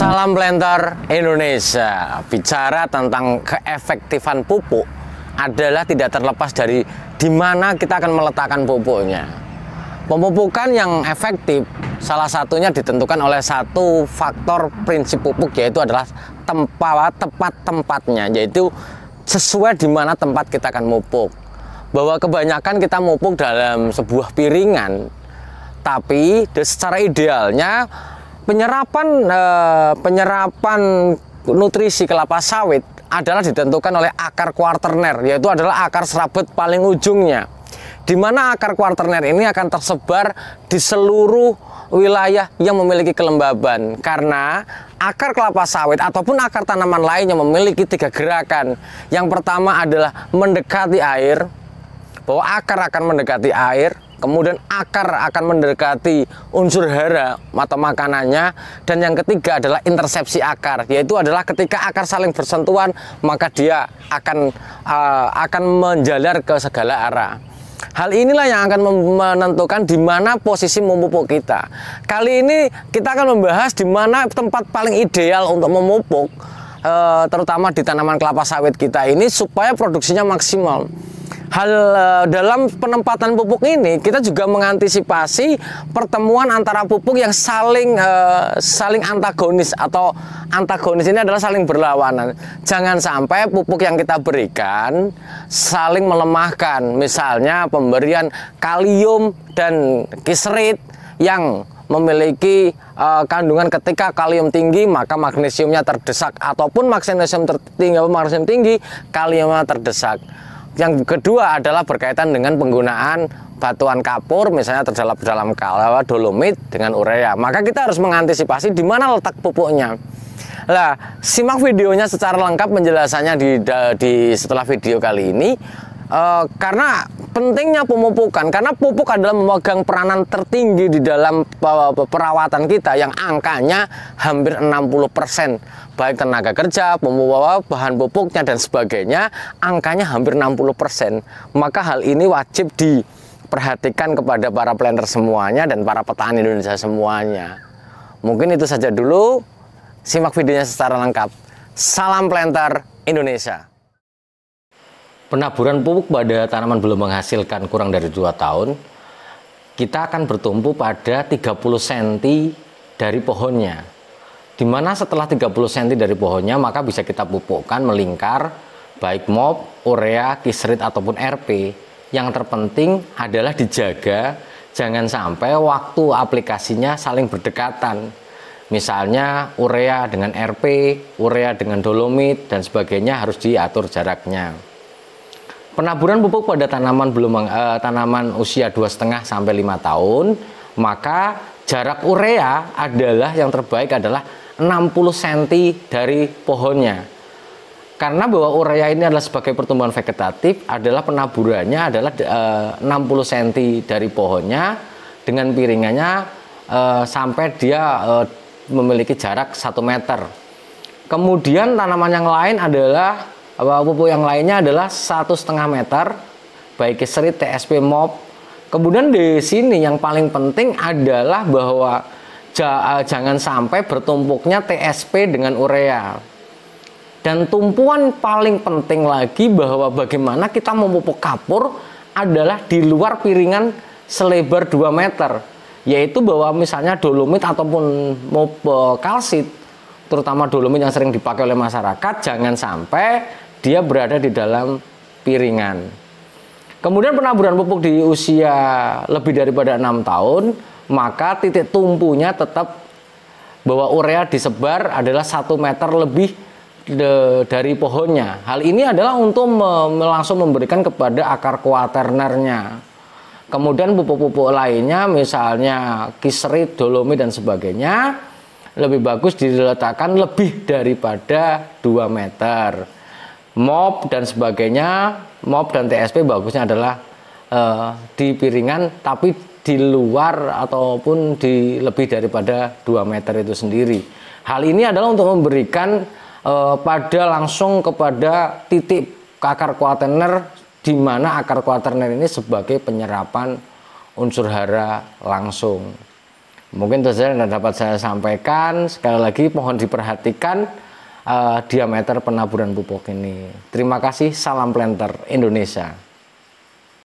Salam planter Indonesia. Bicara tentang keefektifan pupuk adalah tidak terlepas dari di mana kita akan meletakkan pupuknya. Pemupukan yang efektif salah satunya ditentukan oleh satu faktor prinsip pupuk, yaitu adalah tepat tempatnya, yaitu sesuai di mana tempat kita akan mupuk. Bahwa kebanyakan kita mupuk dalam sebuah piringan, tapi secara idealnya penyerapan nutrisi kelapa sawit adalah ditentukan oleh akar kuarterner, yaitu adalah akar serabut paling ujungnya, di mana akar kuarterner ini akan tersebar di seluruh wilayah yang memiliki kelembaban. Karena akar kelapa sawit ataupun akar tanaman lainnya memiliki 3 gerakan. Yang pertama adalah mendekati air, bahwa akar akan mendekati air, kemudian akar akan mendekati unsur hara atau makanannya, dan yang ketiga adalah intersepsi akar, yaitu adalah ketika akar saling bersentuhan maka dia akan menjalar ke segala arah. Hal inilah yang akan menentukan di mana posisi memupuk kita. Kali ini kita akan membahas di mana tempat paling ideal untuk memupuk, terutama di tanaman kelapa sawit kita ini, supaya produksinya maksimal. Dalam penempatan pupuk ini kita juga mengantisipasi pertemuan antara pupuk yang saling antagonis, atau antagonis ini adalah saling berlawanan. Jangan sampai pupuk yang kita berikan saling melemahkan, misalnya pemberian kalium dan kisrit yang memiliki kandungan, ketika kalium tinggi maka magnesiumnya terdesak, ataupun magnesium tinggi kaliumnya terdesak. Yang kedua adalah berkaitan dengan penggunaan batuan kapur, misalnya terdalam dalam dolomit dengan urea. Maka kita harus mengantisipasi di mana letak pupuknya. Nah, simak videonya secara lengkap penjelasannya setelah video kali ini. Karena pentingnya pemupukan, karena pupuk adalah memegang peranan tertinggi di dalam perawatan kita, yang angkanya hampir 60%, baik tenaga kerja, pembawa bahan pupuknya dan sebagainya, angkanya hampir 60%. Maka hal ini wajib diperhatikan kepada para planter semuanya dan para petani Indonesia semuanya. Mungkin itu saja dulu, simak videonya secara lengkap. Salam planter Indonesia. Penaburan pupuk pada tanaman belum menghasilkan kurang dari 2 tahun, kita akan bertumpu pada 30 cm dari pohonnya. Dimana setelah 30 cm dari pohonnya, maka bisa kita pupukkan melingkar, baik MOP, urea, kisrit, ataupun RP. Yang terpenting adalah dijaga, jangan sampai waktu aplikasinya saling berdekatan. Misalnya urea dengan RP, urea dengan dolomit, dan sebagainya harus diatur jaraknya. Penaburan pupuk pada tanaman tanaman usia 2,5 sampai 5 tahun, maka jarak urea adalah yang terbaik adalah 60 cm dari pohonnya. Karena bahwa urea ini adalah sebagai pertumbuhan vegetatif, adalah penaburannya adalah 60 cm dari pohonnya dengan piringannya sampai dia memiliki jarak 1 meter. Kemudian tanaman yang lain adalah pupuk yang lainnya adalah 1,5 meter, baik kisrit, TSP, MOP. Kemudian di sini yang paling penting adalah bahwa jangan sampai bertumpuknya TSP dengan urea. Dan tumpuan paling penting lagi bahwa bagaimana kita memupuk kapur adalah di luar piringan selebar 2 meter. Yaitu bahwa misalnya dolomit ataupun MOP kalsit, terutama dolomit yang sering dipakai oleh masyarakat, jangan sampai dia berada di dalam piringan. Kemudian penaburan pupuk di usia lebih daripada 6 tahun, maka titik tumpunya tetap bahwa urea disebar adalah 1 meter lebih dari pohonnya. Hal ini adalah untuk langsung memberikan kepada akar kuaternernya. Kemudian pupuk-pupuk lainnya, misalnya kisrit, dolomit, dan sebagainya, lebih bagus diletakkan lebih daripada 2 meter. MOP dan sebagainya, MOP dan TSP bagusnya adalah di piringan, tapi di luar ataupun di lebih daripada 2 meter itu sendiri. Hal ini adalah untuk memberikan langsung kepada titik akar kuaterner, di mana akar kuaterner ini sebagai penyerapan unsur hara langsung. Mungkin itu saja yang dapat saya sampaikan. Sekali lagi mohon diperhatikan diameter penaburan pupuk ini. Terima kasih, salam planter Indonesia.